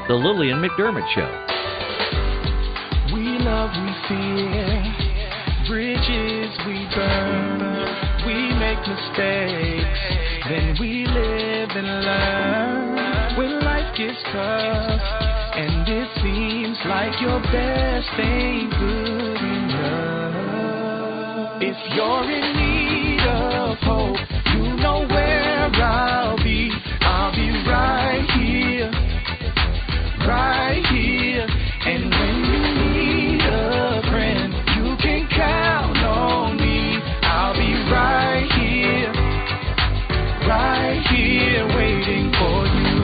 The Lillian McDermott Show. We love, we fear, bridges we burn, we make mistakes, then we live and learn. When life gets tough, and it seems like your best ain't good enough. If you're in need of hope, you know where I'll be. I'll be right here, right here. And when you need a friend, you can count on me. I'll be right here, waiting for you.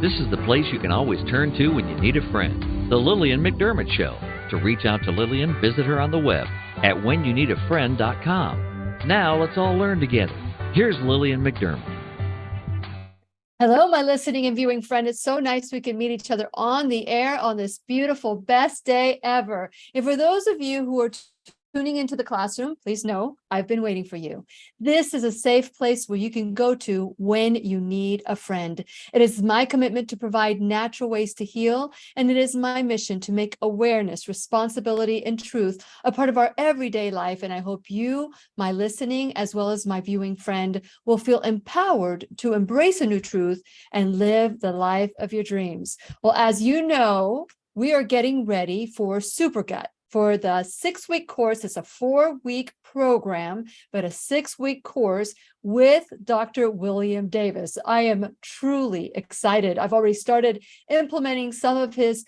This is the place you can always turn to when you need a friend. The Lillian McDermott Show. To reach out to Lillian, visit her on the web at whenyouneedafriend.com. Now let's all learn together. Here's Lillian McDermott. Hello, my listening and viewing friend. It's so nice we can meet each other on the air on this beautiful best day ever. And for those of you who are tuning into the classroom, please know I've been waiting for you. This is a safe place where you can go to when you need a friend. It is my commitment to provide natural ways to heal, and it is my mission to make awareness, responsibility, and truth a part of our everyday life. And I hope you, my listening, as well as my viewing friend, will feel empowered to embrace a new truth and live the life of your dreams. Well, as you know, we are getting ready for Supergut. For the 6-week course. It's a 4-week program, but a 6-week course with Dr. William Davis. I am truly excited. I've already started implementing some of his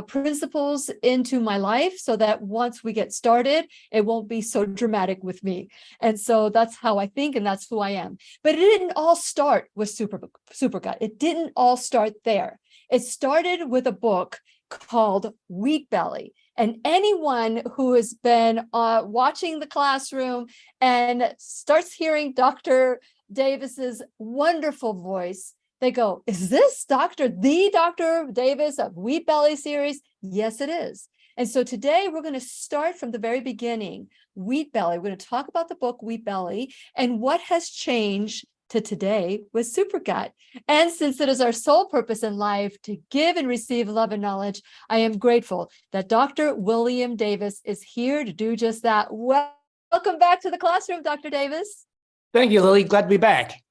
principles into my life so that once we get started, it won't be so dramatic with me. And so that's how I think, and that's who I am. But it didn't all start with Supergut. It didn't all start there. It started with a book called Wheat Belly. And anyone who has been watching the classroom and starts hearing Dr. Davis's wonderful voice, they go, is this Dr. Davis of Wheat Belly series? Yes, it is. And so today we're going to start from the very beginning, Wheat Belly. We're going to talk about the book Wheat Belly and what has changed to today with Supergut. And since it is our sole purpose in life to give and receive love and knowledge, I am grateful that Dr. William Davis is here to do just that. Welcome back to the classroom, Dr. Davis. Thank you, Lily. Glad to be back.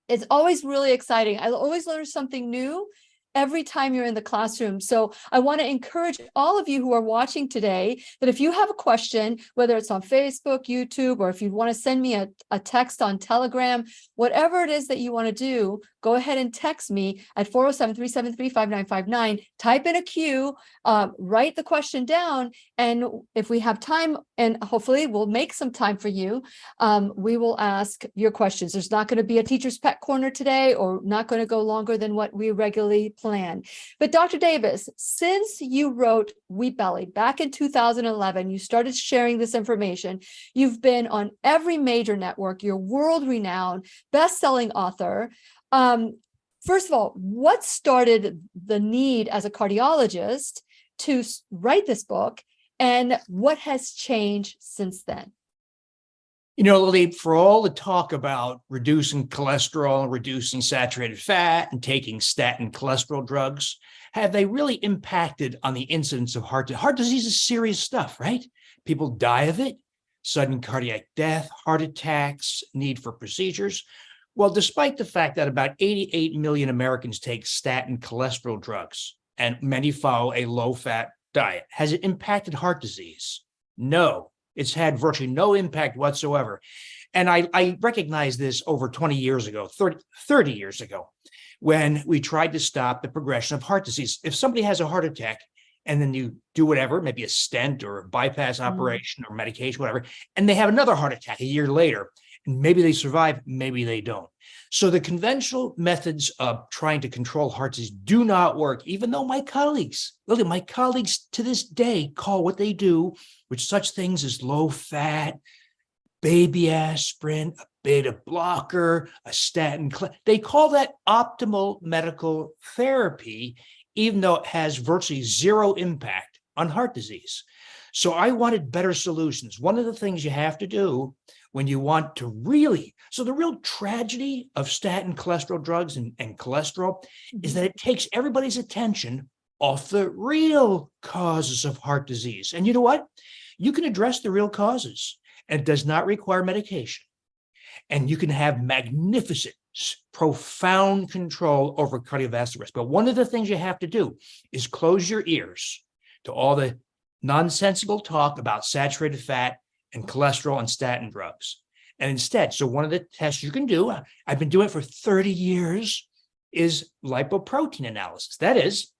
It's always really exciting. I always learn something new every time you're in the classroom. So I want to encourage all of you who are watching today that if you have a question, whether it's on Facebook, YouTube, or if you want to send me a text on Telegram, whatever it is that you want to do, go ahead and text me at 407-373-5959, type in a Q, write the question down, and if we have time, and hopefully we'll make some time for you, we will ask your questions. There's not going to be a teacher's pet corner today, or not going to go longer than what we regularly plan. But Dr. Davis, since you wrote Wheat Belly back in 2011, you started sharing this information. You've been on every major network. You're world-renowned, best-selling author. First of all, what started the need as a cardiologist to write this book, and what has changed since then? You know, Lily, for all the talk about reducing cholesterol, reducing saturated fat, and taking statin cholesterol drugs, have they really impacted on the incidence of heart disease? Heart disease is serious stuff, right? People die of it, sudden cardiac death, heart attacks, need for procedures. Well, despite the fact that about 88 million Americans take statin cholesterol drugs and many follow a low-fat diet, has it impacted heart disease? No, it's had virtually no impact whatsoever. And I recognized this over 20 years ago, 30 years ago, when we tried to stop the progression of heart disease. If somebody has a heart attack and then you do whatever, maybe a stent or a bypass operation or medication, whatever, and they have another heart attack a year later, and maybe they survive, maybe they don't. So the conventional methods of trying to control heart disease do not work, even though my colleagues to this day call what they do, which such things as low fat, baby aspirin, a beta blocker, a statin, they call that optimal medical therapy, even though it has virtually zero impact on heart disease. So I wanted better solutions. One of the things you have to do when you want to really, so the real tragedy of statin cholesterol drugs and cholesterol is that it takes everybody's attention off the real causes of heart disease. And you know what? You can address the real causes, and it does not require medication. And you can have magnificent, profound control over cardiovascular risk. But one of the things you have to do is close your ears to all the nonsensical talk about saturated fat and cholesterol and statin drugs. And instead, so one of the tests you can do, I've been doing it for 30 years, is lipoprotein analysis. That is,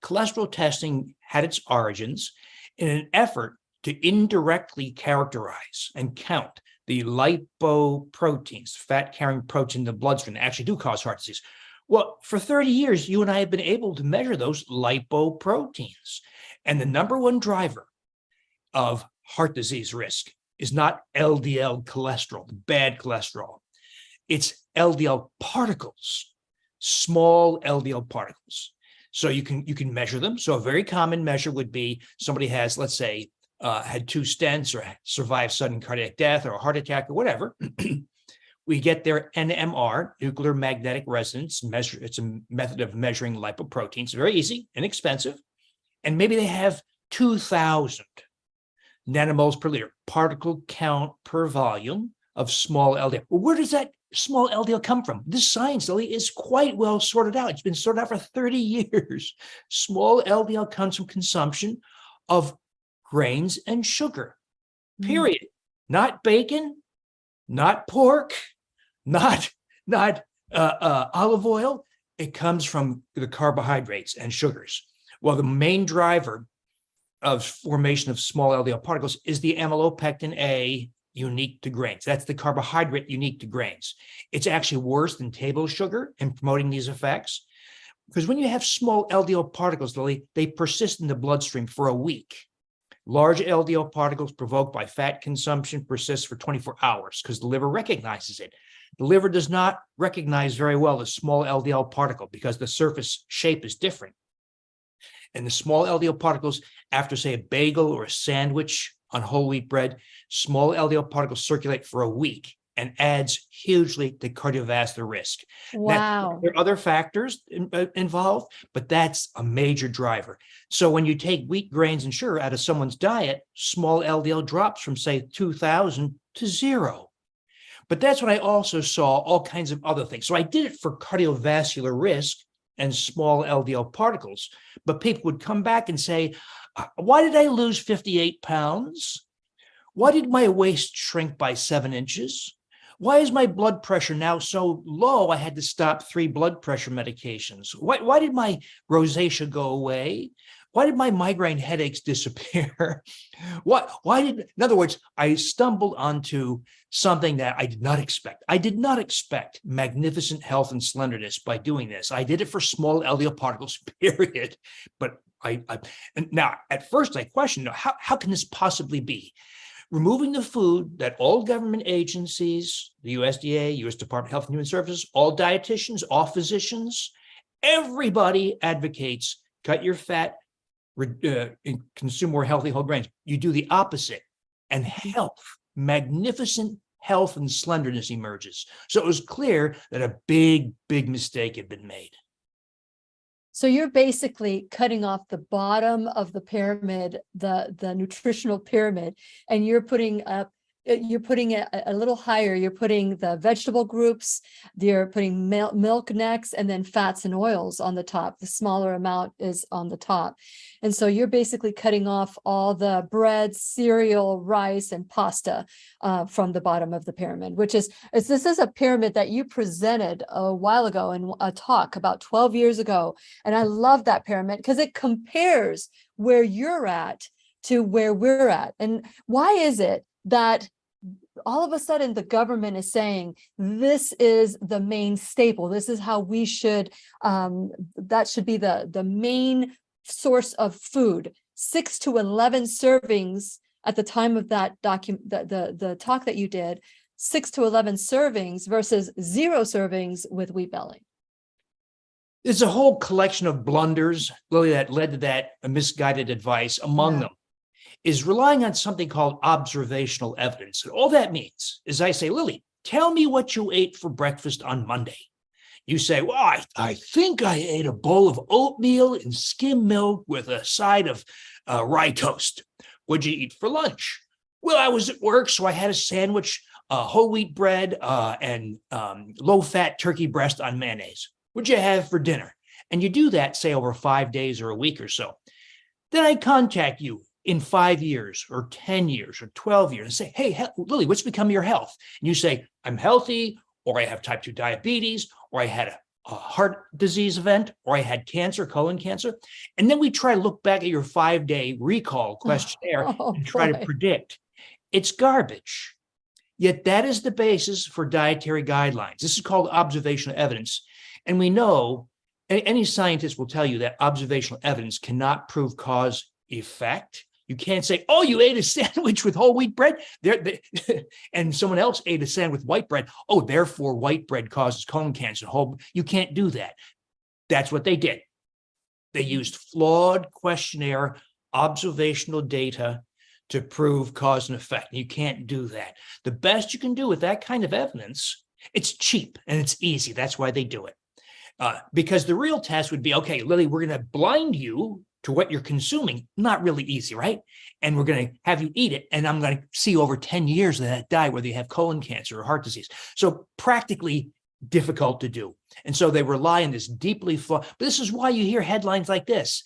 cholesterol testing had its origins in an effort to indirectly characterize and count the lipoproteins, fat-carrying protein in the bloodstream that actually do cause heart disease. Well, for 30 years, you and I have been able to measure those lipoproteins. And the number one driver of heart disease risk is not LDL cholesterol, the bad cholesterol. It's LDL particles, small LDL particles. So you can measure them. So a very common measure would be somebody has, let's say, had 2 stents or survived sudden cardiac death or a heart attack or whatever. We get their NMR, nuclear magnetic resonance measure. It's a method of measuring lipoproteins. Very easy, inexpensive. And maybe they have 2,000 nanomoles per liter, particle count per volume of small LDL. Well, where does that small LDL come from? This science, Lily, is quite well sorted out. It's been sorted out for 30 years. Small LDL comes from consumption of grains and sugar, period. Not bacon, not pork, not olive oil. It comes from the carbohydrates and sugars. Well, the main driver of formation of small LDL particles is the amylopectin A unique to grains. That's the carbohydrate unique to grains. It's actually worse than table sugar in promoting these effects, because when you have small LDL particles, Lily, they persist in the bloodstream for a week. Large LDL particles provoked by fat consumption persist for 24 hours because the liver recognizes it. The liver does not recognize very well the small LDL particle because the surface shape is different. And the small LDL particles, after, say, a bagel or a sandwich on whole wheat bread, small LDL particles circulate for a week and adds hugely to cardiovascular risk. Wow. There are other factors involved, but that's a major driver. So when you take wheat, grains, and sugar out of someone's diet, small LDL drops from, say, 2,000 to 0. But that's when I also saw all kinds of other things. So I did it for cardiovascular risk and small LDL particles, but people would come back and say, why did I lose 58 pounds? Why did my waist shrink by 7 inches? Why is my blood pressure now so low I had to stop 3 blood pressure medications? Why did my rosacea go away? Why did my migraine headaches disappear? In other words, I stumbled onto something that I did not expect. I did not expect magnificent health and slenderness by doing this. I did it for small LDL particles, period. But and now at first I questioned, how can this possibly be? Removing the food that all government agencies, the USDA, U.S. Department of Health and Human Services, all dietitians, all physicians, everybody advocates cut your fat, consume more healthy whole grains. You do the opposite, and health, magnificent health and slenderness emerges. So it was clear that a big, big mistake had been made. So you're basically cutting off the bottom of the pyramid, the nutritional pyramid, and you're putting it a little higher. You're putting the vegetable groups, you're putting milk next, and then fats and oils on the top. The smaller amount is on the top. And so you're basically cutting off all the bread, cereal, rice, and pasta from the bottom of the pyramid, this is a pyramid that you presented a while ago in a talk about 12 years ago. And I love that pyramid because it compares where you're at to where we're at. And why is it that all of a sudden the government is saying this is the main staple, this is how we should, that should be the main source of food, 6 to 11 servings at the time of that document, the talk that you did, 6 to 11 servings versus 0 servings with wheat belly? There's a whole collection of blunders, Lily, that led to that misguided advice. Among them is relying on something called observational evidence. And all that means is I say, Lily, tell me what you ate for breakfast on Monday. You say, well, I think I ate a bowl of oatmeal and skim milk with a side of rye toast. What'd you eat for lunch? Well, I was at work, so I had a sandwich, whole wheat bread, and low-fat turkey breast on mayonnaise. What'd you have for dinner? And you do that, say, over 5 days or a week or so. Then I contact you in 5 years or 10 years or 12 years and say, hey, Lily, what's become of your health? And you say, I'm healthy, or I have type 2 diabetes, or I had a heart disease event, or I had cancer, colon cancer. And then we try to look back at your 5-day recall questionnaire and try to predict. It's garbage. Yet that is the basis for dietary guidelines. This is called observational evidence. And we know, any scientist will tell you that observational evidence cannot prove cause effect. You can't say, oh, you ate a sandwich with whole wheat bread, and someone else ate a sandwich with white bread. Oh, therefore, white bread causes colon cancer. You can't do that. That's what they did. They used flawed questionnaire observational data to prove cause and effect. You can't do that. The best you can do with that kind of evidence, it's cheap and it's easy. That's why they do it. Because the real test would be, okay, Lily, we're going to blind you to what you're consuming. Not really easy, right? And we're going to have you eat it. And I'm going to see over 10 years of that diet whether you have colon cancer or heart disease. So practically difficult to do. And so they rely on this deeply flawed. But this is why you hear headlines like this.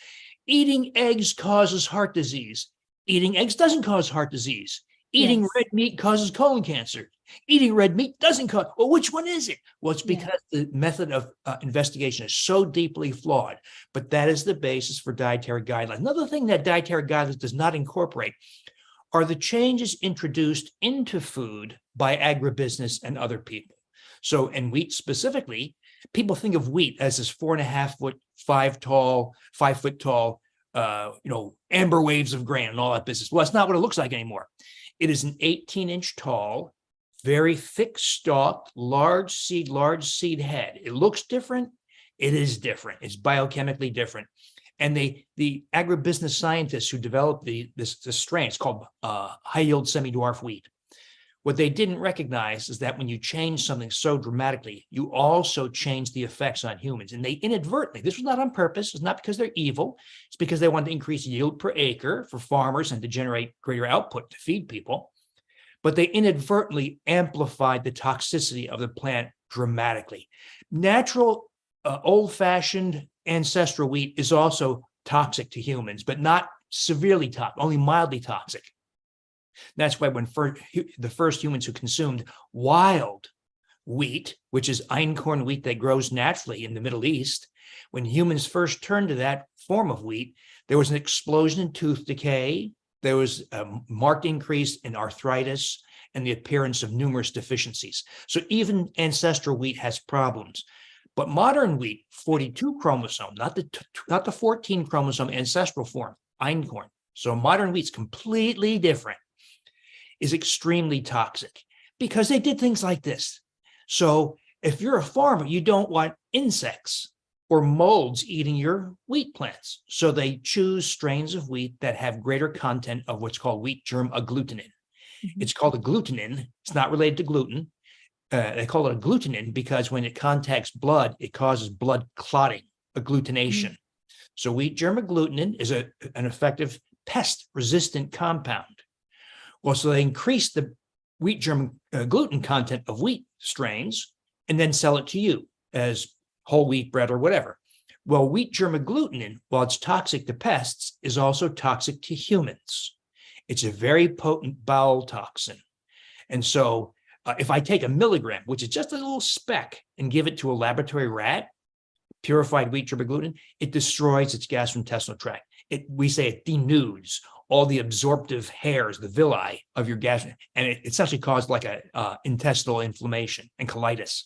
Eating eggs causes heart disease. Eating eggs doesn't cause heart disease. Eating red meat causes colon cancer. Eating red meat doesn't cause, well, which one is it? Well, it's because the method of investigation is so deeply flawed, but that is the basis for dietary guidelines. Another thing that dietary guidelines does not incorporate are the changes introduced into food by agribusiness and other people. So in wheat specifically, people think of wheat as this 4.5 foot, 5 foot tall, amber waves of grain and all that business. Well, that's not what it looks like anymore. It is an 18-inch tall, very thick stalked, large seed head. It looks different. It is different. It's biochemically different. And the agribusiness scientists who developed this strain, it's called high yield semi-dwarf wheat. What they didn't recognize is that when you change something so dramatically, you also change the effects on humans. And they inadvertently, this was not on purpose, it's not because they're evil, it's because they wanted to increase yield per acre for farmers and to generate greater output to feed people. But they inadvertently amplified the toxicity of the plant dramatically. Natural, old-fashioned ancestral wheat is also toxic to humans, but not severely toxic, only mildly toxic. That's why when the first humans who consumed wild wheat, which is einkorn wheat that grows naturally in the Middle East, when humans first turned to that form of wheat, there was an explosion in tooth decay. There was a marked increase in arthritis and the appearance of numerous deficiencies. So even ancestral wheat has problems. But modern wheat, 42 chromosome, not the 14 chromosome ancestral form, einkorn. So modern wheat's completely different, is extremely toxic because they did things like this. So if you're a farmer, you don't want insects or molds eating your wheat plants. So they choose strains of wheat that have greater content of what's called wheat germ agglutinin. Mm-hmm. It's called agglutinin. It's not related to gluten. They call it agglutinin because when it contacts blood, it causes blood clotting, agglutination. Mm-hmm. So wheat germ agglutinin is an effective pest-resistant compound. Well, so they increase the wheat germ gluten content of wheat strains and then sell it to you as whole wheat bread or whatever. Well, wheat germ agglutinin, while it's toxic to pests, is also toxic to humans. It's a very potent bowel toxin. And so if I take a milligram, which is just a little speck, and give it to a laboratory rat, purified wheat germ agglutinin, it destroys its gastrointestinal tract. We say it denudes all the absorptive hairs, the villi of your gas, and it's actually caused like a intestinal inflammation and colitis.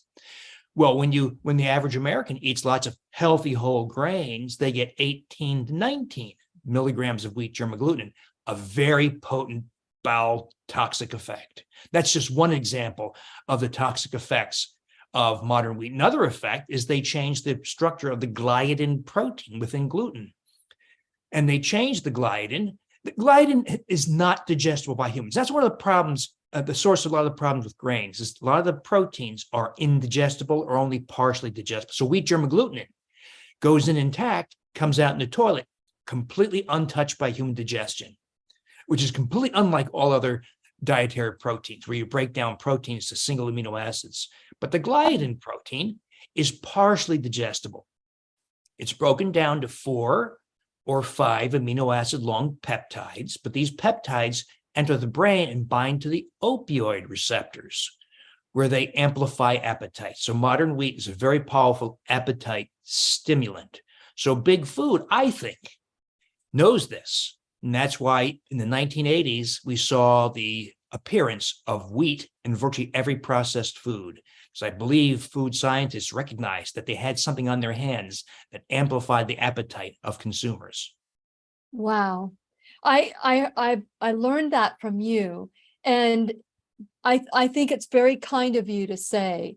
Well, when the average American eats lots of healthy whole grains, they get 18 to 19 milligrams of wheat germ agglutinin, a very potent bowel toxic effect. That's just one example of the toxic effects of modern wheat. Another effect is they change the structure of the gliadin protein within gluten. And they change the gliadin The gliadin is not digestible by humans. That's one of the problems, the source of a lot of the problems with grains is a lot of the proteins are indigestible or only partially digestible. So wheat germ agglutinin goes in intact, comes out in the toilet, completely untouched by human digestion, which is completely unlike all other dietary proteins where you break down proteins to single amino acids. But the gliadin protein is partially digestible. It's broken down to 4 or 5 amino acid long peptides, but these peptides enter the brain and bind to the opioid receptors, where they amplify appetite. So modern wheat is a very powerful appetite stimulant. So big food, I think, knows this. And that's why in the 1980s, we saw the appearance of wheat in virtually every processed food. So I believe food scientists recognized that they had something on their hands that amplified the appetite of consumers. Wow. I learned that from you. And I think it's very kind of you to say,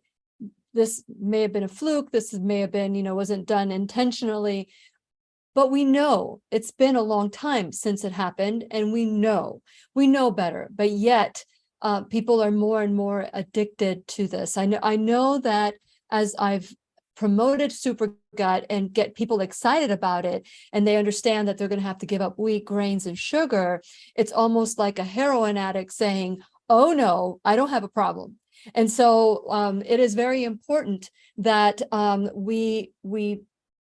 this may have been a fluke, this may have been, wasn't done intentionally, but we know it's been a long time since it happened, and we know better, but yet people are more and more addicted to this. I know that as I've promoted Supergut and get people excited about it, and they understand that they're going to have to give up wheat, grains, and sugar, it's almost like a heroin addict saying, oh no, I don't have a problem. And so it is very important that we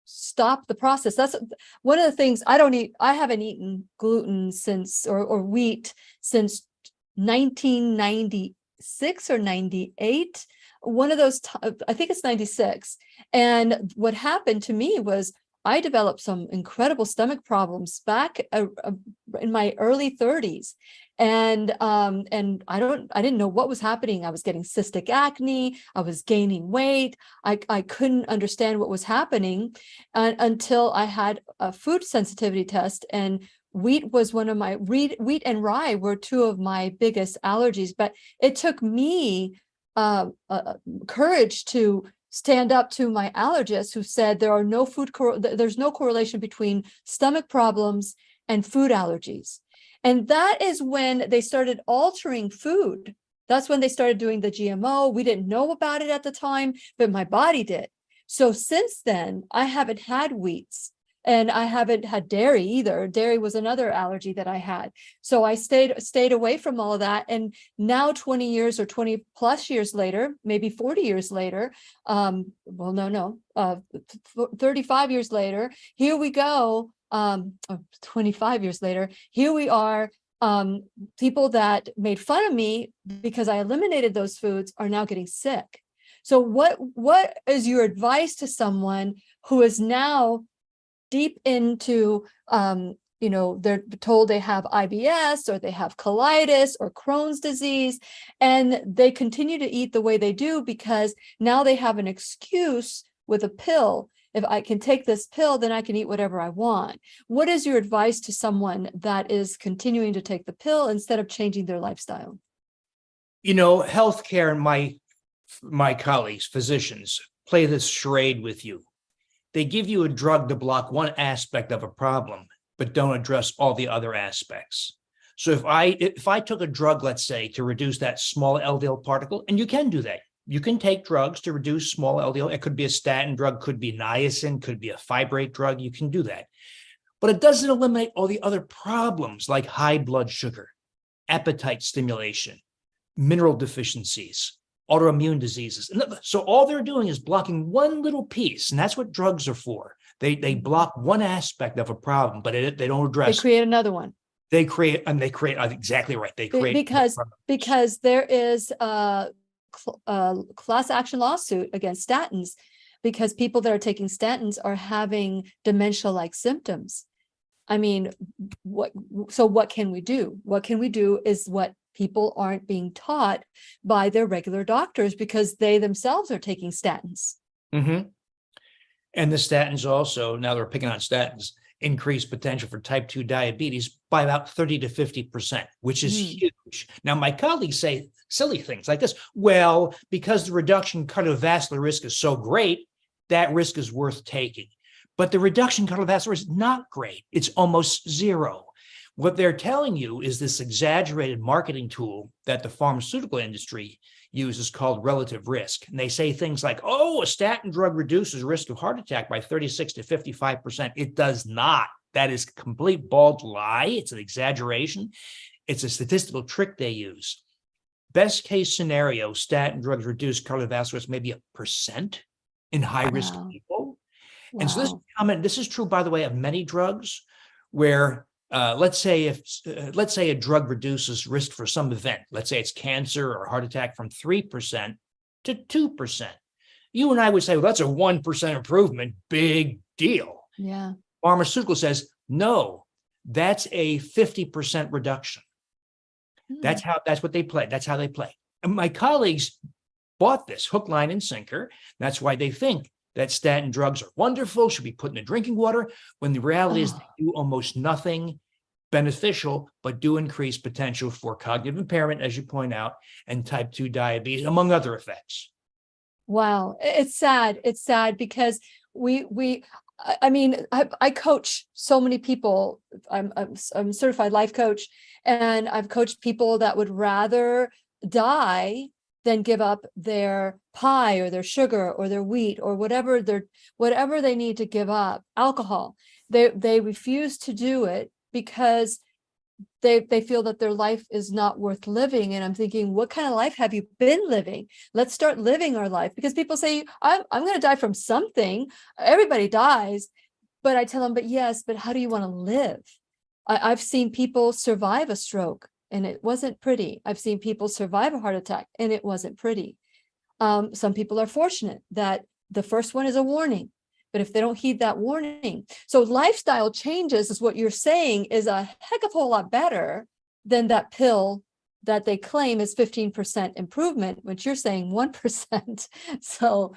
stop the process. That's one of the things I haven't eaten gluten since, or wheat since 1996 or 98. One of those, I think it's 96. And what happened to me was I developed some incredible stomach problems back in my early 30s. And I didn't know what was happening. I was getting cystic acne. I was gaining weight. I couldn't understand what was happening until I had a food sensitivity test, and wheat was one of my wheat and rye were 2 of my biggest allergies. But it took me courage to stand up to my allergist, who said there's no correlation between stomach problems and food allergies. And that is when they started altering food. That's when they started doing the GMO. We didn't know about it at the time, but my body did. So since then, I haven't had wheats, and I haven't had dairy either. Dairy was another allergy that I had. So I stayed away from all of that. And now 20 years or 20 plus years later, maybe 40 years later, 35 years later, here we go. 25 years later, here we are. People that made fun of me because I eliminated those foods are now getting sick. So what is your advice to someone who is now deep into, they're told they have IBS or they have colitis or Crohn's disease, and they continue to eat the way they do because now they have an excuse with a pill. If I can take this pill, then I can eat whatever I want. What is your advice to someone that is continuing to take the pill instead of changing their lifestyle? Healthcare and my colleagues, physicians, play this charade with you. They give you a drug to block one aspect of a problem, but don't address all the other aspects. So if I took a drug, let's say, to reduce that small LDL particle, and you can do that. You can take drugs to reduce small LDL. It could be a statin drug, could be niacin, could be a fibrate drug. You can do that. But it doesn't eliminate all the other problems like high blood sugar, appetite stimulation, mineral deficiencies, autoimmune diseases. And so all they're doing is blocking one little piece, and that's what drugs are for. They block one aspect of a problem, but they don't address. They create another one. They create exactly right. They create because there is a class action lawsuit against statins because people that are taking statins are having dementia-like symptoms. I mean, what can we do? What can we do is what people aren't being taught by their regular doctors because they themselves are taking statins. Mm-hmm. And the statins also, now they're picking on statins, increase potential for type 2 diabetes by about 30 to 50%, which is huge. Now, my colleagues say silly things like this. Well, because the reduction in cardiovascular risk is so great, that risk is worth taking. But the reduction in cardiovascular risk is not great. It's almost zero. What they're telling you is this exaggerated marketing tool that the pharmaceutical industry uses called relative risk. And they say things like, oh, a statin drug reduces risk of heart attack by 36 to 55%. It does not. That is a complete bald lie. It's an exaggeration. It's a statistical trick they use. Best case scenario, statin drugs reduce cardiovascular risk maybe 1% in high-risk people. And so this is true, by the way, of many drugs where let's say a drug reduces risk for some event, let's say it's cancer or heart attack from 3% to 2%. You and I would say, well, that's a 1% improvement, big deal. Yeah. Pharmaceutical says, no, that's a 50% reduction. That's what they play. That's how they play. And my colleagues bought this hook, line, and sinker. That's why they think that statin drugs are wonderful, should be put in the drinking water, when the reality is they do almost nothing beneficial, but do increase potential for cognitive impairment, as you point out, and type 2 diabetes, among other effects. Wow. It's sad. It's sad because I coach so many people. I'm a certified life coach, and I've coached people that would rather die than give up their pie or their sugar or their wheat or whatever they need to give up, alcohol. They refuse to do it because they feel that their life is not worth living. And I'm thinking, what kind of life have you been living? Let's start living our life, because people say, I'm going to die from something. Everybody dies. But I tell them, but how do you want to live? I've seen people survive a stroke and it wasn't pretty. I've seen people survive a heart attack and it wasn't pretty. Some people are fortunate that the first one is a warning, but if they don't heed that warning. So lifestyle changes, is what you're saying, is a heck of a whole lot better than that pill that they claim is 15% improvement, which you're saying 1%. So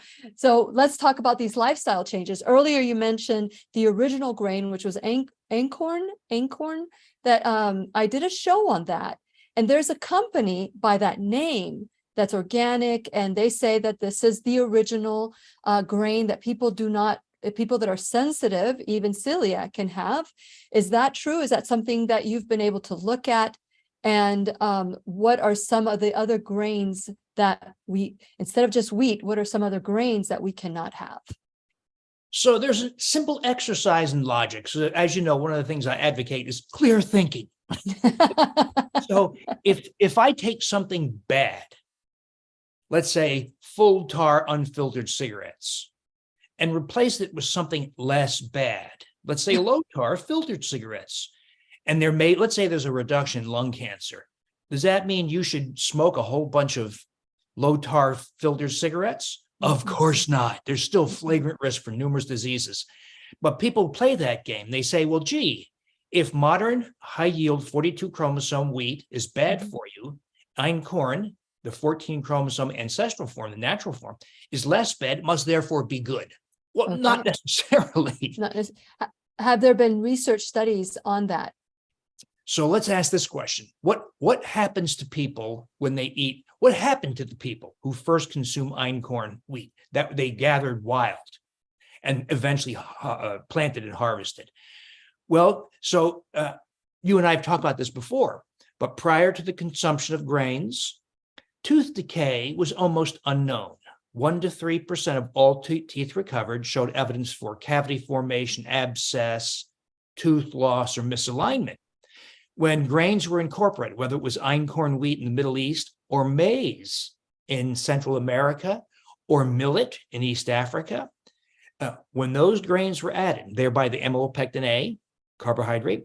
let's talk about these lifestyle changes. Earlier, you mentioned the original grain, which was einkorn, that I did a show on that. And there's a company by that name that's organic, and they say that this is the original grain that people that are sensitive, even celiac, can have. Is that true? Is that something that you've been able to look at? And what are some of the other grains that instead of just wheat, what are some other grains that we cannot have? So there's a simple exercise in logic. So as you know, one of the things I advocate is clear thinking. So if I take something bad, let's say full tar unfiltered cigarettes, and replace it with something less bad, let's say low tar filtered cigarettes, and let's say there's a reduction in lung cancer. Does that mean you should smoke a whole bunch of low tar filtered cigarettes? Of course not. There's still flagrant risk for numerous diseases. But people play that game. They say, well, gee, if modern high yield 42 chromosome wheat is bad for you, einkorn, the 14 chromosome ancestral form, the natural form, is less bad, it must therefore be good. Well, not necessarily. Have there been research studies on that? So let's ask this question. What happens to people when they eat? What happened to the people who first consume einkorn wheat that they gathered wild and eventually planted and harvested? Well, so you and I have talked about this before, but prior to the consumption of grains, tooth decay was almost unknown. 1 to 3% of all teeth recovered showed evidence for cavity formation, abscess, tooth loss, or misalignment. When grains were incorporated, whether it was einkorn wheat in the Middle East or maize in Central America or millet in East Africa, when those grains were added, thereby the amylopectin A, carbohydrate,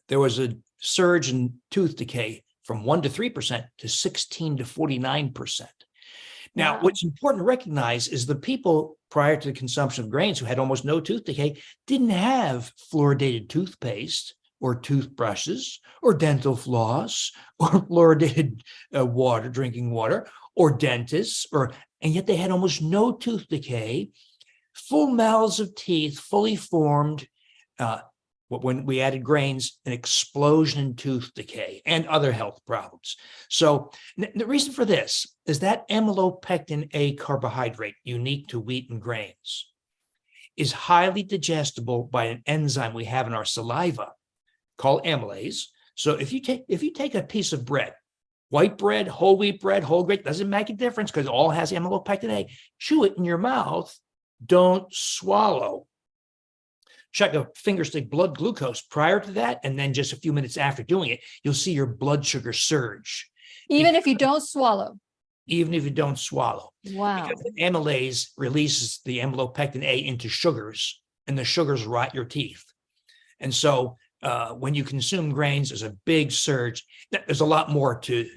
there was a surge in tooth decay from 1 to 3% to 16 to 49%. Now, what's important to recognize is the people prior to the consumption of grains who had almost no tooth decay didn't have fluoridated toothpaste or toothbrushes or dental floss or fluoridated drinking water or dentists, and yet they had almost no tooth decay, full mouths of teeth, fully formed. When we added grains, an explosion in tooth decay and other health problems. So the reason for this is that amylopectin A carbohydrate, unique to wheat and grains, is highly digestible by an enzyme we have in our saliva called amylase. So if you take a piece of bread, white bread, whole wheat bread, whole grain, doesn't make a difference because it all has amylopectin A. Chew it in your mouth. Don't swallow. Check a finger stick blood glucose prior to that, and then just a few minutes after doing it, you'll see your blood sugar surge. Even if you don't swallow. Even if you don't swallow. Wow. Because the amylase releases the amylopectin A into sugars, and the sugars rot your teeth. And so when you consume grains, there's a big surge. There's a lot more to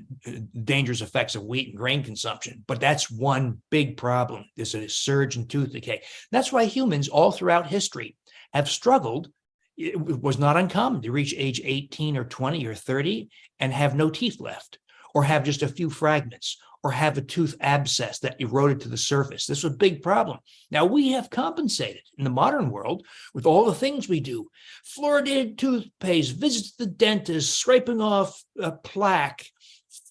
dangerous effects of wheat and grain consumption, but that's one big problem. There's a surge in tooth decay. That's why humans all throughout history have struggled. It was not uncommon to reach age 18 or 20 or 30 and have no teeth left, or have just a few fragments, or have a tooth abscess that eroded to the surface. This was a big problem. Now, we have compensated in the modern world with all the things we do: fluoridated toothpaste, visits to the dentist, scraping off a plaque,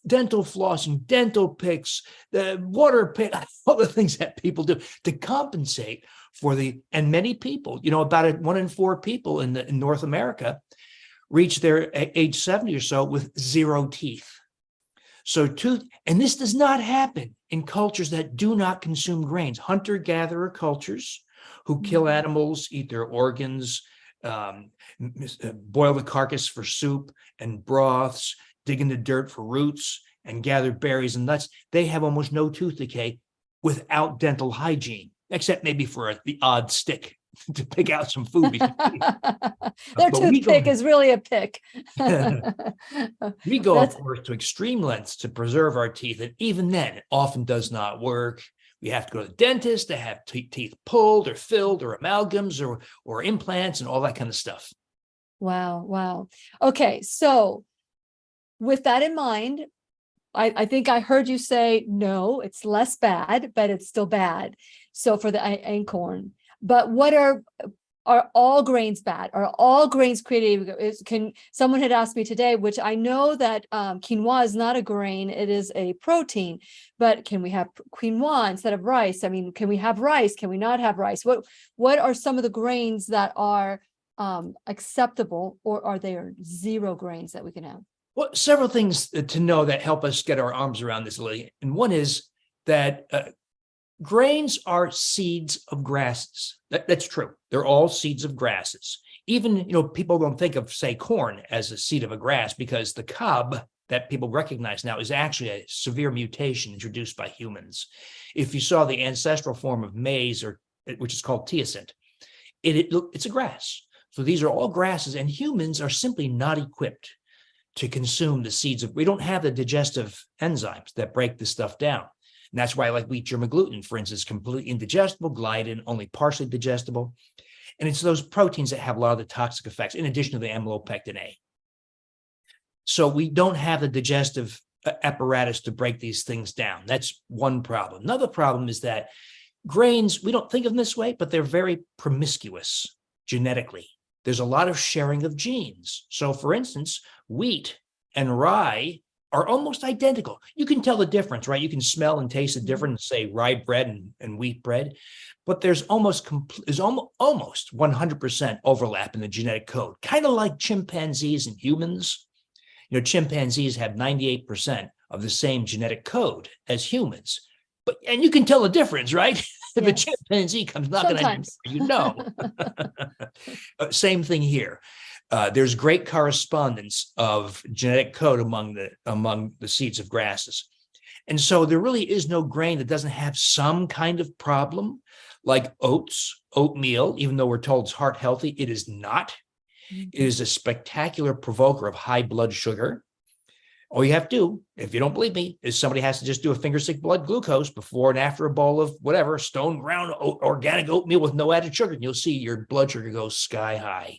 dental flossing, dental picks, the water pick, all the things that people do to compensate for and many people, about 1 in 4 people in North America reach their age 70 or so with 0 teeth. So and this does not happen in cultures that do not consume grains. Hunter-gatherer cultures who kill animals, eat their organs, boil the carcass for soup and broths, dig in the dirt for roots, and gather berries and nuts. They have almost no tooth decay without dental hygiene, except maybe for the odd stick to pick out some food. Their toothpick is really a pick. We go, of course, to extreme lengths to preserve our teeth, and even then, it often does not work. We have to go to the dentist to have teeth pulled or filled, or amalgams or implants and all that kind of stuff. Wow. Wow. Okay. So with that in mind, I think I heard you say, no, it's less bad, but it's still bad. So for the einkorn. But what are all grains bad? Are all grains created? Someone had asked me today, which I know that quinoa is not a grain, it is a protein, but can we have quinoa instead of rice? I mean, can we have rice? Can we not have rice? What are some of the grains that are acceptable, or are there 0 grains that we can have? Well, several things to know that help us get our arms around this, Lillian. And one is that grains are seeds of grasses. That's true. They're all seeds of grasses. Even, people don't think of, say, corn as a seed of a grass, because the cob that people recognize now is actually a severe mutation introduced by humans. If you saw the ancestral form of maize, which is called teosinte, it's a grass. So these are all grasses, and humans are simply not equipped to consume the seeds we don't have the digestive enzymes that break this stuff down. And that's why, like wheat germ gluten, for instance, completely indigestible, gliadin only partially digestible. And it's those proteins that have a lot of the toxic effects, in addition to the amylopectin A. So we don't have the digestive apparatus to break these things down. That's one problem. Another problem is that grains, we don't think of them this way, but they're very promiscuous genetically. There's a lot of sharing of genes. So, for instance, wheat and rye are almost identical. You can tell the difference, right? You can smell and taste the difference, say, rye bread and wheat bread, but there's almost 100% overlap in the genetic code, kind of like chimpanzees and humans. Chimpanzees have 98% of the same genetic code as humans, and you can tell the difference, right? If a chimpanzee comes knocking on your door, Same thing here. There's great correspondence of genetic code among the seeds of grasses. And so there really is no grain that doesn't have some kind of problem, like oats, oatmeal, even though we're told it's heart healthy, it is not. It is a spectacular provoker of high blood sugar. All you have to do, if you don't believe me, is somebody has to just do a finger stick blood glucose before and after a bowl of whatever, stone ground organic oatmeal with no added sugar, and you'll see your blood sugar goes sky high.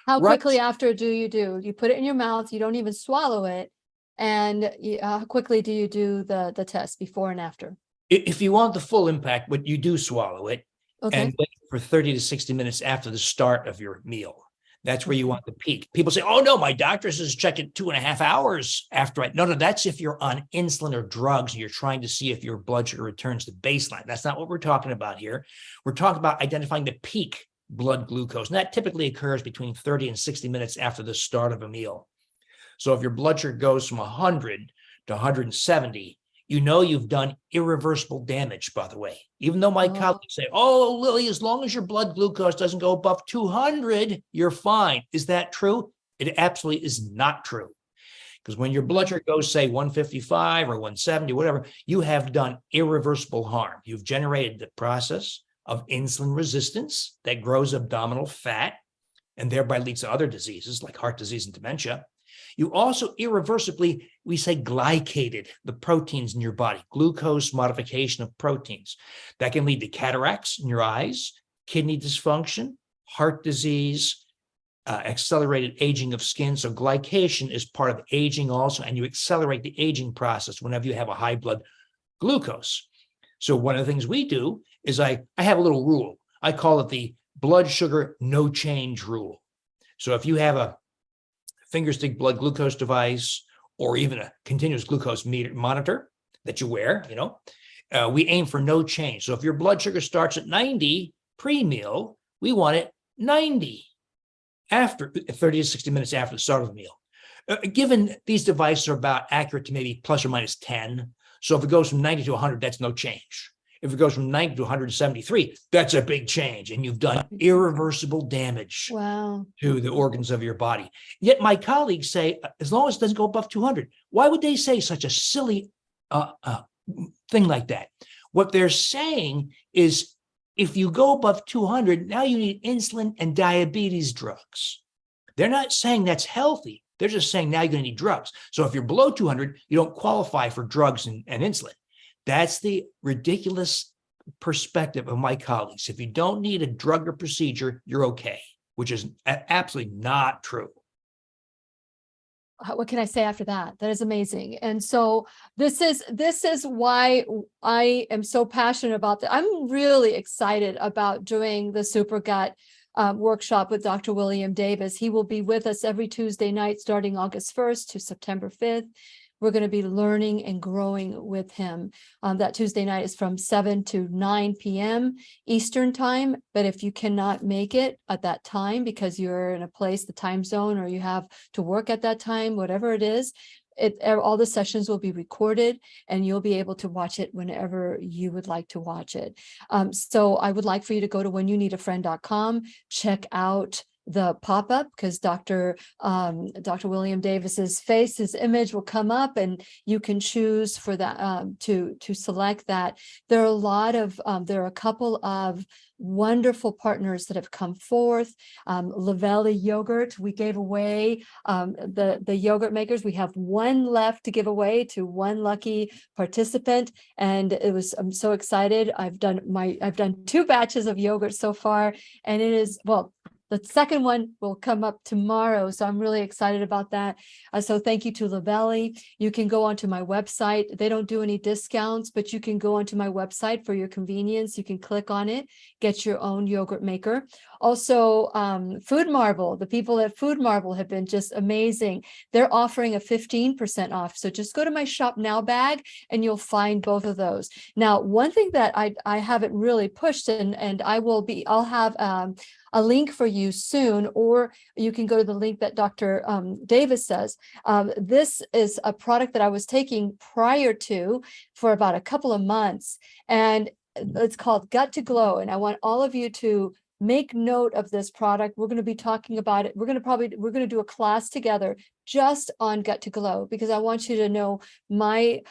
How quickly after do? You put it in your mouth, you don't even swallow it. And how quickly do you do the test, before and after? If you want the full impact, but you do swallow it, and wait for 30 to 60 minutes after the start of your meal. That's where you want the peak. People say, oh, no, my doctor says check it 2.5 hours after. No, that's if you're on insulin or drugs and you're trying to see if your blood sugar returns to baseline. That's not what we're talking about here. We're talking about identifying the peak blood glucose. And that typically occurs between 30 and 60 minutes after the start of a meal. So if your blood sugar goes from 100 to 170, you know you've done irreversible damage, by the way. Even though my colleagues say, oh, Lily, as long as your blood glucose doesn't go above 200, you're fine. Is that true? It absolutely is not true. Because when your blood sugar goes, say, 155 or 170, whatever, you have done irreversible harm. You've generated the process of insulin resistance that grows abdominal fat and thereby leads to other diseases like heart disease and dementia. You also irreversibly, we say, glycated the proteins in your body, glucose modification of proteins. That can lead to cataracts in your eyes, kidney dysfunction, heart disease, accelerated aging of skin. So glycation is part of aging also, and you accelerate the aging process whenever you have a high blood glucose. So one of the things we do is I have a little rule. I call it the blood sugar no change rule. So if you have a finger stick blood glucose device or even a continuous glucose meter monitor that you wear, we aim for no change. So if your blood sugar starts at 90 pre-meal, we want it 90 after 30 to 60 minutes after the start of the meal. Given these devices are about accurate to maybe plus or minus 10. So if it goes from 90 to 100, that's no change. If it goes from 90 to 173, that's a big change. And you've done irreversible damage to the organs of your body. Yet my colleagues say, as long as it doesn't go above 200, why would they say such a silly thing like that? What they're saying is, if you go above 200, now you need insulin and diabetes drugs. They're not saying that's healthy. They're just saying now you're going to need drugs. So if you're below 200, you don't qualify for drugs and insulin. That's the ridiculous perspective of my colleagues. If you don't need a drug or procedure, you're okay, which is absolutely not true. What can I say after that? That is amazing. And so this is why I am so passionate about that. I'm really excited about doing the Super Gut workshop with Dr. William Davis. He will be with us every Tuesday night starting August 1st to September 5th. We're going to be learning and growing with him. That Tuesday night is from 7 to 9 p.m. Eastern time. But if you cannot make it at that time because you're in a place, the time zone, or you have to work at that time, whatever it is, all the sessions will be recorded and you'll be able to watch it whenever you would like to watch it. So I would like for you to go to whenyounneedafriend.com, check out the pop-up, because Dr. William Davis's face, his image will come up and you can choose for that to select that. There are a couple of wonderful partners that have come forth. Lillian yogurt, we gave away the yogurt makers. We have one left to give away to one lucky participant, and I'm so excited. I've done 2 batches of yogurt so far, and it is, well, the second one will come up tomorrow, so I'm really excited about that. So thank you to Lillian. You can go onto my website. They don't do any discounts, but you can go onto my website for your convenience. You can click on it, get your own yogurt maker. Also, Food Marvel, the people at Food Marvel have been just amazing. They're offering a 15% off. So just go to my Shop Now bag and you'll find both of those. Now, one thing that I haven't really pushed, and I'll have a link for you soon, or you can go to the link that Dr. Davis says. This is a product that I was taking prior to for about a couple of months, and it's called Gut to Glow. And I want all of you to make note of this product. We're going to be talking about it. We're going to do a class together just on Gut to Glow, because I want you to know I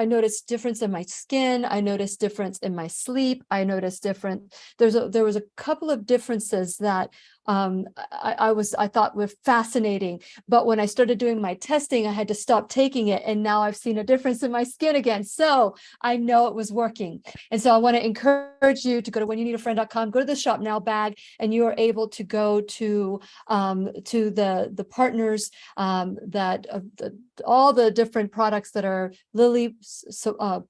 noticed difference in my skin. I noticed difference in my sleep. I noticed different. There was a couple of differences that I thought were fascinating, but when I started doing my testing, I had to stop taking it, and now I've seen a difference in my skin again. So I know it was working, and so I want to encourage you to go to whenyounneedafriend.com, go to the Shop Now bag, and you are able to go to the partners all the different products that are Lilly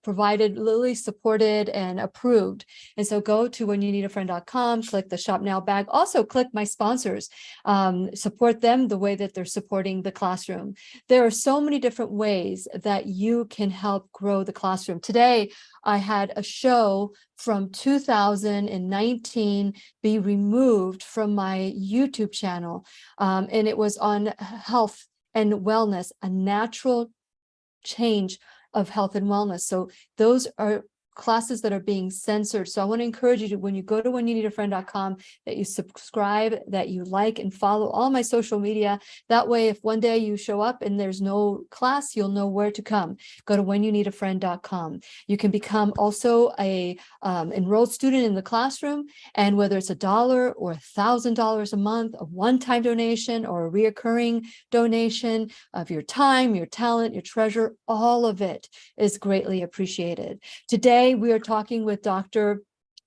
provided, Lilly supported and approved. And so go to whenyouneedafriend.com, click the Shop Now bag. Also click my sponsors, support them the way that they're supporting the classroom. There are so many different ways that you can help grow the classroom. Today, I had a show from 2019 be removed from my YouTube channel, and it was on health and wellness, a natural change of health and wellness. So those are classes that are being censored. So I want to encourage you to, when you go to whenyouneedafriend.com, that you subscribe, that you like and follow all my social media. That way, if one day you show up and there's no class, you'll know where to come. Go to whenyouneedafriend.com. You can become also a enrolled student in the classroom, and whether it's $1 or $1,000 a month, a one-time donation or a reoccurring donation of your time, your talent, your treasure, all of it is greatly appreciated. Today, we are talking with Dr.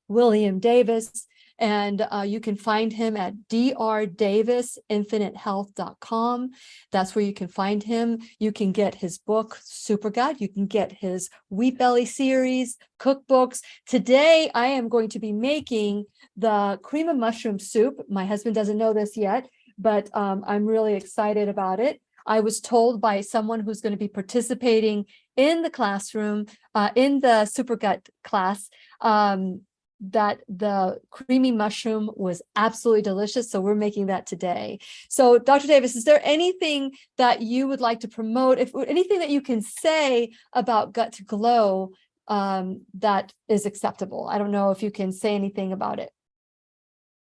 William Davis, and you can find him at drdavisinfinitehealth.com. That's where you can find him. You can get his book, Super Gut. You can get his Wheat Belly series, cookbooks. Today, I am going to be making the cream of mushroom soup. My husband doesn't know this yet, but I'm really excited about it. I was told by someone who's going to be participating in the classroom, in the Super Gut class, that the creamy mushroom was absolutely delicious. So we're making that today. So Dr. Davis, is there anything that you would like to promote? If anything that you can say about Gut to Glow that is acceptable? I don't know if you can say anything about it.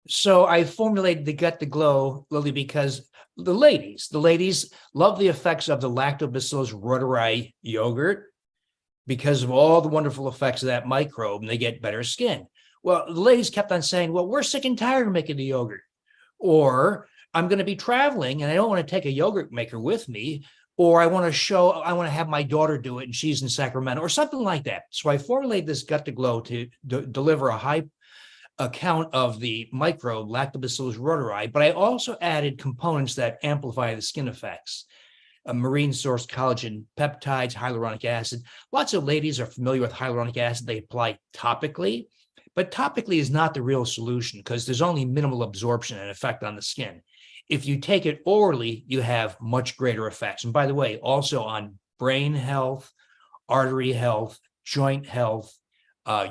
So I formulated the Gut to Glow, Lily, because the ladies love the effects of the Lactobacillus reuteri yogurt because of all the wonderful effects of that microbe, and they get better skin. Well, the ladies kept on saying, well, we're sick and tired of making the yogurt, or I'm going to be traveling and I don't want to take a yogurt maker with me, or I want to have my daughter do it and she's in Sacramento or something like that. So I formulated this Gut to Glow to deliver a high account of the microbe Lactobacillus reuteri, but I also added components that amplify the skin effects. Marine source collagen, peptides, hyaluronic acid. Lots of ladies are familiar with hyaluronic acid. They apply topically, but topically is not the real solution because there's only minimal absorption and effect on the skin. If you take it orally, you have much greater effects. And by the way, also on brain health, artery health, joint health,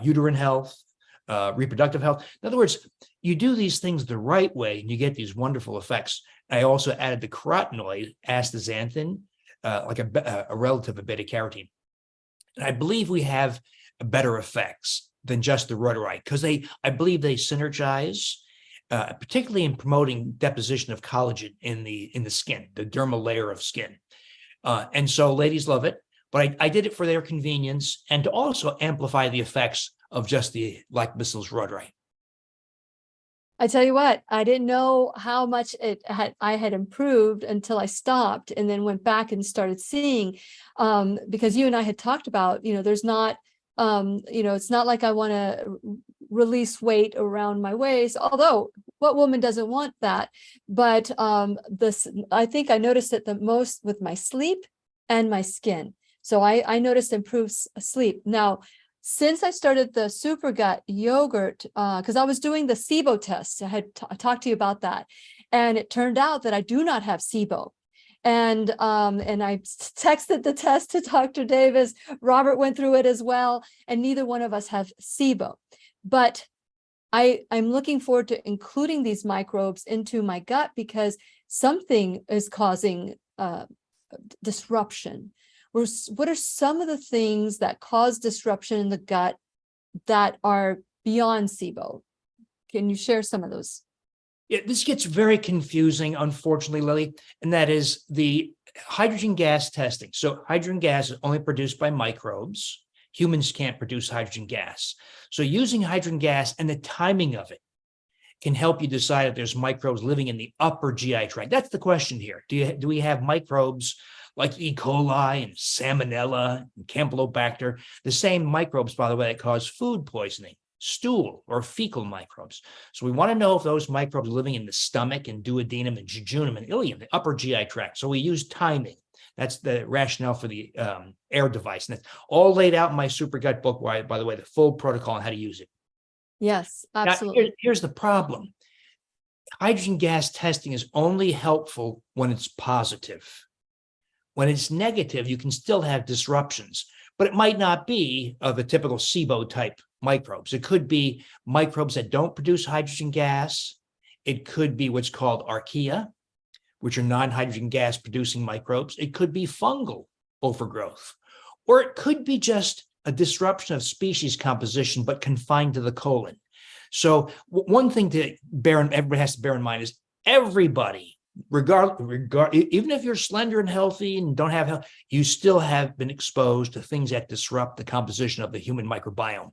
uterine health, reproductive health. In other words, you do these things the right way and you get these wonderful effects. I also added the carotenoid astaxanthin, like a relative of beta carotene. And I believe we have better effects than just the reuteri because I believe they synergize, particularly in promoting deposition of collagen in the skin, the dermal layer of skin. And so ladies love it, but I did it for their convenience and to also amplify the effects of just the Lactobacillus reuteri. I tell you what, I didn't know how much I had improved until I stopped and then went back and started seeing, because you and I had talked about, there's not, it's not like I want to release weight around my waist, although what woman doesn't want that? But I think I noticed it the most with my sleep and my skin. So I noticed improved sleep. Now, since I started the Super Gut yogurt, because I was doing the SIBO test, I had talked to you about that, and it turned out that I do not have SIBO. And I texted the test to Dr. Davis. Robert went through it as well, and neither one of us have SIBO. But I'm looking forward to including these microbes into my gut because something is causing disruption. What are some of the things that cause disruption in the gut that are beyond SIBO? Can you share some of those? Yeah, this gets very confusing, unfortunately, Lily, and that is the hydrogen gas testing. So hydrogen gas is only produced by microbes. Humans can't produce hydrogen gas. So using hydrogen gas and the timing of it can help you decide if there's microbes living in the upper GI tract. That's the question here. Do we have microbes like E. coli and Salmonella and Campylobacter, the same microbes, by the way, that cause food poisoning, stool or fecal microbes. So we want to know if those microbes are living in the stomach and duodenum and jejunum and ileum, the upper GI tract. So we use timing. That's the rationale for the air device. And it's all laid out in my Super Gut book, by the way, the full protocol on how to use it. Yes, Now, absolutely. here's the problem. Hydrogen gas testing is only helpful when it's positive. When it's negative, you can still have disruptions, but it might not be of a typical SIBO type microbes. It could be microbes that don't produce hydrogen gas. It could be what's called archaea, which are non-hydrogen gas producing microbes. It could be fungal overgrowth, or it could be just a disruption of species composition, but confined to the colon. So one thing to everybody has to bear in mind is everybody, even if you're slender and healthy and don't have health, you still have been exposed to things that disrupt the composition of the human microbiome.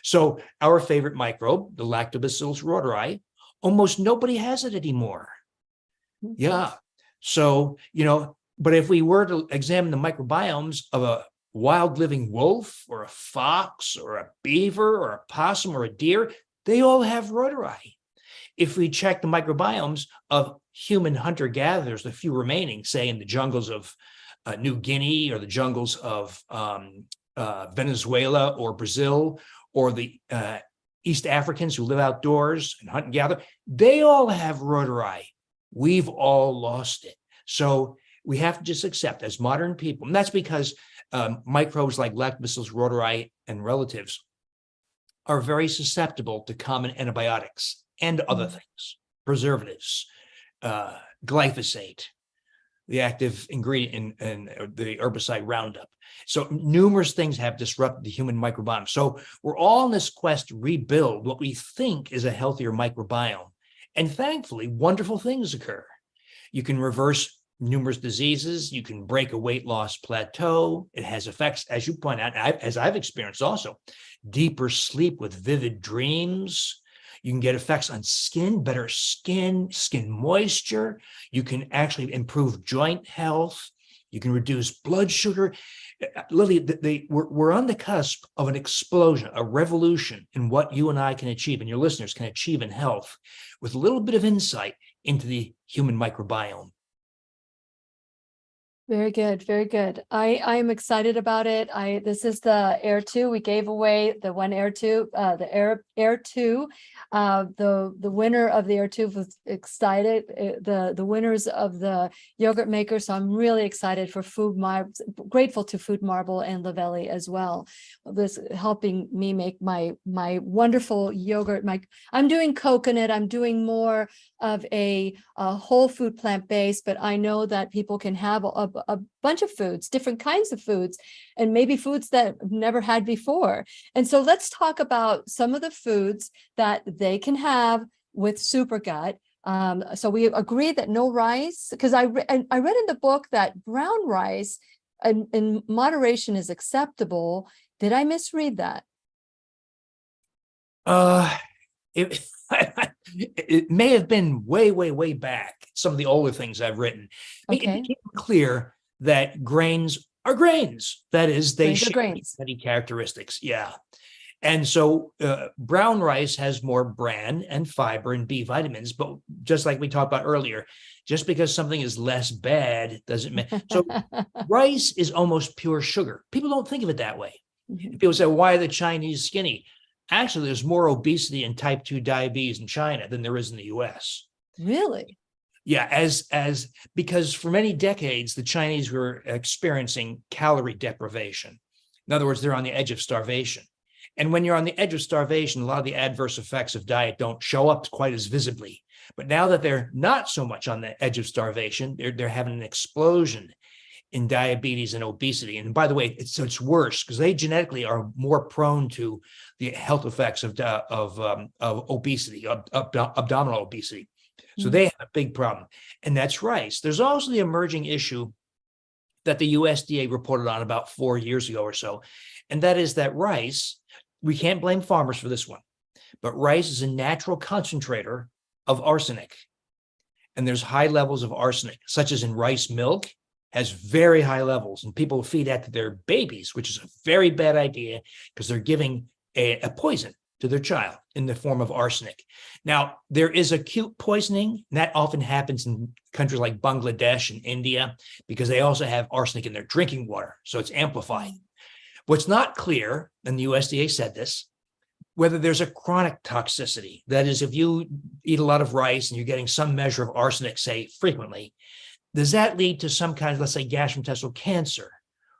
So our favorite microbe, the Lactobacillus reuteri, almost nobody has it anymore. Yeah. So, but if we were to examine the microbiomes of a wild living wolf or a fox or a beaver or a possum or a deer, they all have reuteri. If we check the microbiomes of human hunter-gatherers, the few remaining, say in the jungles of New Guinea or the jungles of Venezuela or Brazil, or the East Africans who live outdoors and hunt and gather, they all have reuteri. We've all lost it. So we have to just accept as modern people, and that's because microbes like Lactobacillus reuteri and relatives are very susceptible to common antibiotics and other things, preservatives, glyphosate, the active ingredient in the herbicide Roundup. So numerous things have disrupted the human microbiome. So we're all on this quest to rebuild what we think is a healthier microbiome. And thankfully, wonderful things occur. You can reverse numerous diseases. You can break a weight loss plateau. It has effects, as you point out, as I've experienced also, deeper sleep with vivid dreams. You can get effects on skin, better skin moisture. You can actually improve joint health. You can reduce blood sugar. Lily, we're on the cusp of an explosion, a revolution in what you and I can achieve and your listeners can achieve in health with a little bit of insight into the human microbiome. Very good, very good. I'm excited about it. This is the Air 2. We gave away the one Air 2, the Air 2. The winner of the Air 2 was excited. The winners of the yogurt maker. So I'm really excited for grateful to Food Marble and Lavelli as well. This helping me make my wonderful yogurt. I'm doing coconut. I'm doing more of a whole food plant-based, but I know that people can have a bunch of foods, different kinds of foods, and maybe foods that I've never had before. And so let's talk about some of the foods that they can have with SuperGut. So we agreed that no rice, because I read in the book that brown rice in moderation is acceptable. Did I misread that? It may have been way back, some of the older things I've written. Okay. It became clear that grains are grains. That is, they share many characteristics. Yeah. And so brown rice has more bran and fiber and B vitamins, but just like we talked about earlier, just because something is less bad doesn't mean. So rice is almost pure sugar. People don't think of it that way. People say, why are the Chinese skinny? Actually, there's more obesity and type 2 diabetes in China than there is in the US. Really? Yeah, because for many decades, the Chinese were experiencing calorie deprivation. In other words, they're on the edge of starvation. And when you're on the edge of starvation, a lot of the adverse effects of diet don't show up quite as visibly. But now that they're not so much on the edge of starvation, they're having an explosion in diabetes and obesity. And by the way, it's worse because they genetically are more prone to the health effects of obesity, abdominal obesity. So they have a big problem. And that's rice. There's also the emerging issue that the USDA reported on about 4 years ago or so. And that is that rice, we can't blame farmers for this one, but rice is a natural concentrator of arsenic. And there's high levels of arsenic, such as in rice milk, has very high levels, and people feed that to their babies, which is a very bad idea because they're giving a poison to their child in the form of arsenic. Now, there is acute poisoning, and that often happens in countries like Bangladesh and India because they also have arsenic in their drinking water, so it's amplified. What's not clear, and the USDA said this, whether there's a chronic toxicity. That is, if you eat a lot of rice and you're getting some measure of arsenic, say, frequently, does that lead to some kind of, let's say, gastrointestinal cancer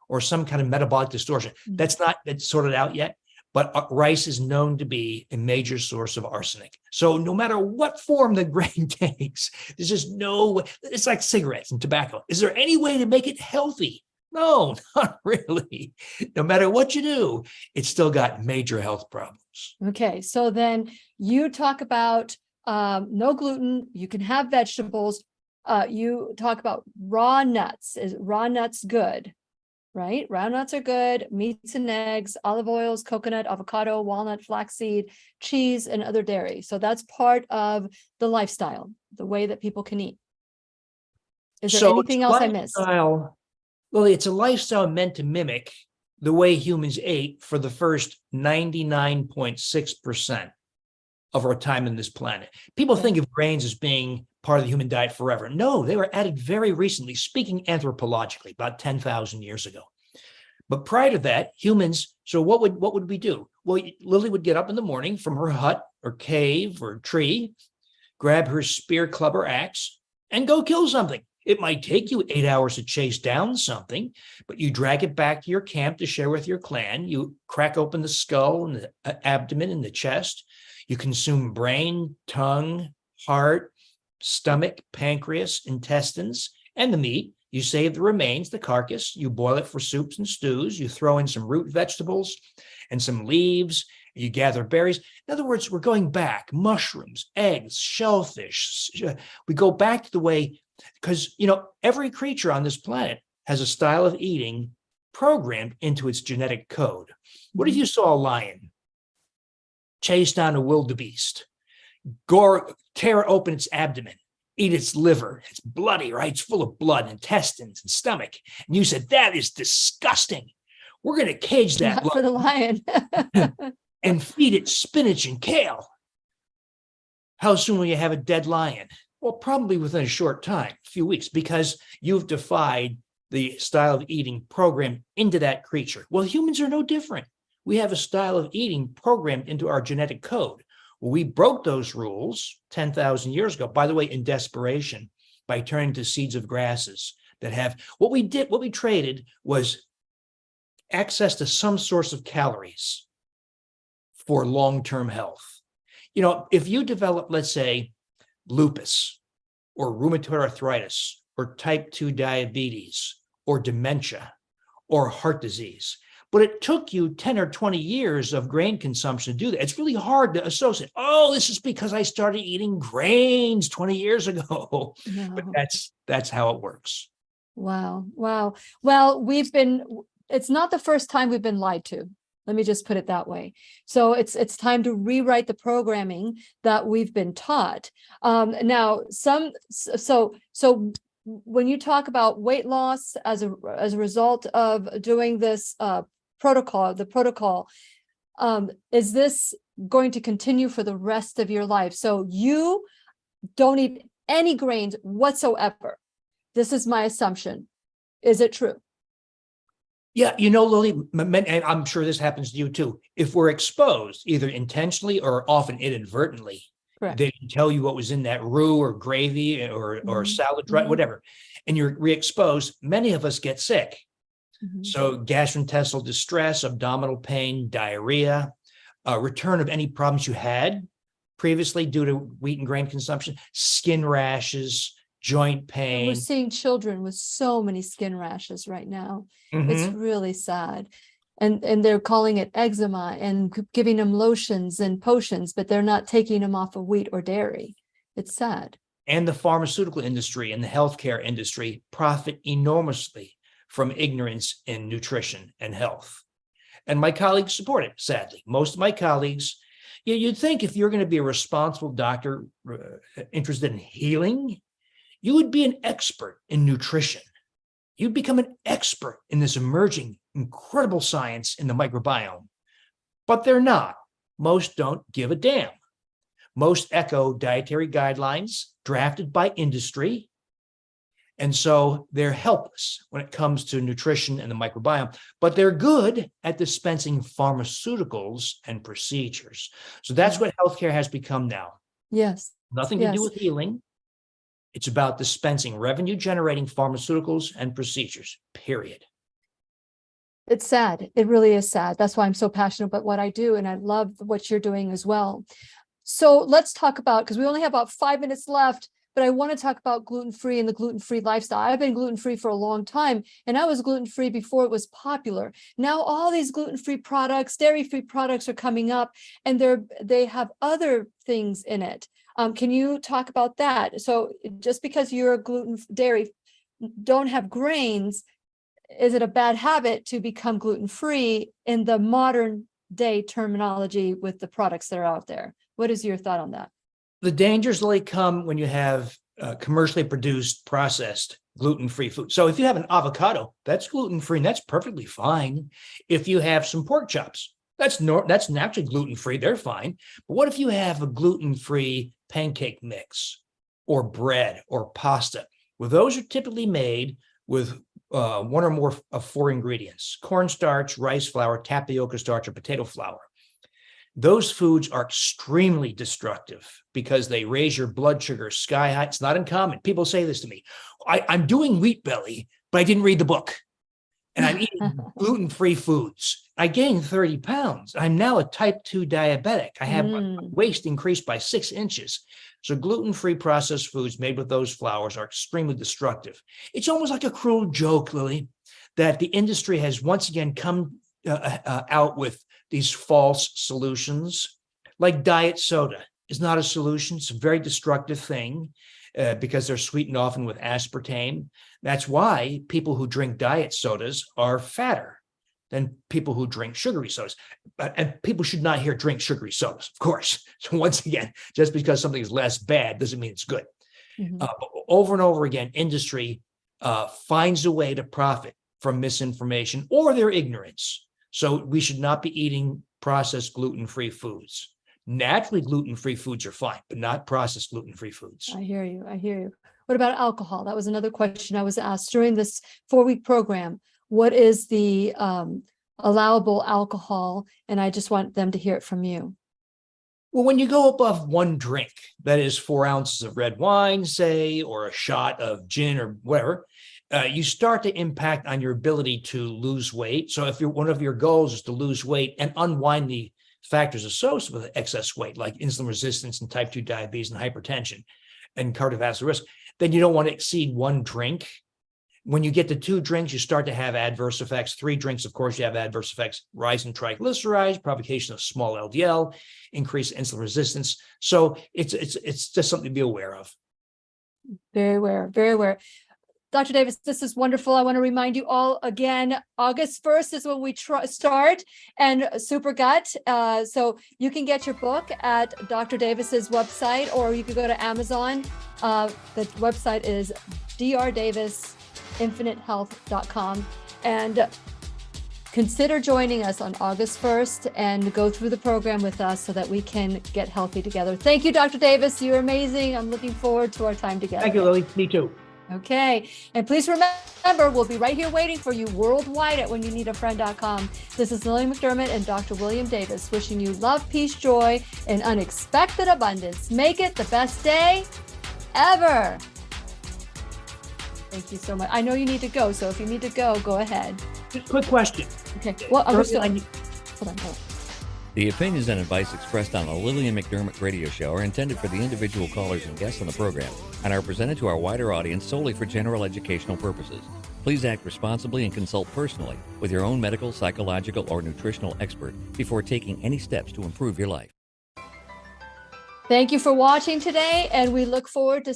or some kind of metabolic distortion? That's not sorted out yet, but rice is known to be a major source of arsenic. So no matter what form the grain takes, there's just no way. It's like cigarettes and tobacco. Is there any way to make it healthy? No, not really. No matter what you do, it's still got major health problems. Okay, so then you talk about no gluten, you can have vegetables. You talk about raw nuts. Is raw nuts good? Right? Raw nuts are good. Meats and eggs, olive oils, coconut, avocado, walnut, flaxseed, cheese, and other dairy. So that's part of the lifestyle, the way that people can eat. Is there anything else I missed? Well, it's a lifestyle meant to mimic the way humans ate for the first 99.6% of our time on this planet. People think of grains as being part of the human diet forever. No, they were added very recently, speaking anthropologically, about 10,000 years ago. But prior to that, humans, so what would we do? Well, Lily would get up in the morning from her hut or cave or tree, grab her spear, club, or axe, and go kill something. It might take you 8 hours to chase down something, but you drag it back to your camp to share with your clan. You crack open the skull and the abdomen and the chest. You consume brain, tongue, heart, stomach, pancreas, intestines, and the meat. You save the remains, the carcass. You boil it for soups and stews. You throw in some root vegetables and some leaves. You gather berries. In other words, we're going back. Mushrooms, eggs, shellfish. We go back to the way, because, every creature on this planet has a style of eating programmed into its genetic code. What if you saw a lion chase down a wildebeest, tear open its abdomen, eat its liver? It's bloody, right? It's full of blood, intestines, and stomach. And you said, that is disgusting. We're going to cage that Not for the lion. and feed it spinach and kale. How soon will you have a dead lion? Well, probably within a short time, a few weeks, because you've defied the style of eating programmed into that creature. Well, humans are no different. We have a style of eating programmed into our genetic code. Well, we broke those rules 10,000 years ago, by the way, in desperation, by turning to seeds of grasses that have, what we traded was access to some source of calories for long-term health. If you develop, let's say, lupus or rheumatoid arthritis or type 2 diabetes or dementia or heart disease, but it took you 10 or 20 years of grain consumption to do that. It's really hard to associate. Oh, this is because I started eating grains 20 years ago. No. But that's how it works. Wow. Well, it's not the first time we've been lied to. Let me just put it that way. So it's time to rewrite the programming that we've been taught. Now, so when you talk about weight loss as a result of doing this protocol, is this going to continue for the rest of your life? So you don't eat any grains whatsoever. This is my assumption. Is it true? Yeah, Lily, and I'm sure this happens to you too. If we're exposed, either intentionally or often inadvertently, correct, they tell you what was in that roux or gravy or salad, whatever, and you're re-exposed, many of us get sick. So gastrointestinal distress, abdominal pain, diarrhea, return of any problems you had previously due to wheat and grain consumption, skin rashes, joint pain. We're seeing children with so many skin rashes right now. It's really sad. And they're calling it eczema and giving them lotions and potions, but they're not taking them off of wheat or dairy. It's sad. And the pharmaceutical industry and the healthcare industry profit enormously from ignorance in nutrition and health. And my colleagues support it, sadly. Most of my colleagues, you'd think if you're going to be a responsible doctor interested in healing, you would be an expert in nutrition. You'd become an expert in this emerging, incredible science in the microbiome. But they're not. most don't give a damn. Most echo dietary guidelines drafted by industry. And so they're helpless when it comes to nutrition and the microbiome, but they're good at dispensing pharmaceuticals and procedures. So that's what healthcare has become now. Yes. Nothing to do with healing. It's about dispensing revenue-generating pharmaceuticals and procedures, period. It's sad. It really is sad. That's why I'm so passionate about what I do. And I love what you're doing as well. So let's talk about, because we only have about 5 minutes left, but I want to talk about gluten-free and the gluten-free lifestyle. I've been gluten-free for a long time, and I was gluten-free before it was popular. Now all these gluten-free products, dairy-free products are coming up, and they have other things in it. Can you talk about that? So just because you're a dairy, don't have grains, is it a bad habit to become gluten-free in the modern day terminology with the products that are out there? What is your thought on that? The dangers really come when you have commercially produced, processed gluten-free food. So if you have an avocado, that's gluten-free, and that's perfectly fine. If you have some pork chops, that's naturally gluten-free, they're fine. But what if you have a gluten-free pancake mix or bread or pasta? Well, those are typically made with one or more of 4 ingredients: cornstarch, rice flour, tapioca starch, or potato flour. Those foods are extremely destructive because they raise your blood sugar sky high. It's not uncommon. People say this to me. I'm doing Wheat Belly, but I didn't read the book. And I'm eating gluten-free foods. I gained 30 pounds. I'm now a type 2 diabetic. I have my waist increased by 6 inches. So gluten-free processed foods made with those flours are extremely destructive. It's almost like a cruel joke, Lily, that the industry has once again come out with these false solutions. Like diet soda is not a solution. It's a very destructive thing because they're sweetened often with aspartame. That's why people who drink diet sodas are fatter than people who drink sugary sodas. And people should not hear drink sugary sodas, of course. So once again, just because something is less bad doesn't mean it's good. But over and over again, industry finds a way to profit from misinformation or their ignorance. So we should not be eating processed gluten-free foods. Naturally, gluten-free foods are fine, but not processed gluten-free foods. I hear you. I hear you. What about alcohol? That was another question I was asked during this 4-week program. What is the allowable alcohol? And I just want them to hear it from you. Well, when you go above 1 drink, that is 4 ounces of red wine, say, or a shot of gin or whatever, you start to impact on your ability to lose weight. So if one of your goals is to lose weight and unwind the factors associated with excess weight, like insulin resistance and type 2 diabetes and hypertension and cardiovascular risk, then you don't want to exceed 1 drink. When you get to 2 drinks, you start to have adverse effects. 3 drinks, of course, you have adverse effects: rise in triglycerides, provocation of small LDL, increased insulin resistance. So it's just something to be aware of. Very aware, very aware. Dr. Davis, this is wonderful. I want to remind you all again, August 1st is when we start, and Super Gut. So you can get your book at Dr. Davis's website, or you can go to Amazon. The website is drdavisinfinitehealth.com. And consider joining us on August 1st and go through the program with us so that we can get healthy together. Thank you, Dr. Davis. You're amazing. I'm looking forward to our time together. Thank you, Lily. Me too. Okay. And please remember, we'll be right here waiting for you worldwide at whenyouneedafriend.com. This is Lillian McDermott and Dr. William Davis wishing you love, peace, joy, and unexpected abundance. Make it the best day ever. Thank you so much. I know you need to go, so if you need to go, go ahead. Just quick question. Okay. Well, hold on. The opinions and advice expressed on the Lillian McDermott radio show are intended for the individual callers and guests on the program and are presented to our wider audience solely for general educational purposes. Please act responsibly and consult personally with your own medical, psychological, or nutritional expert before taking any steps to improve your life. Thank you for watching today, and we look forward to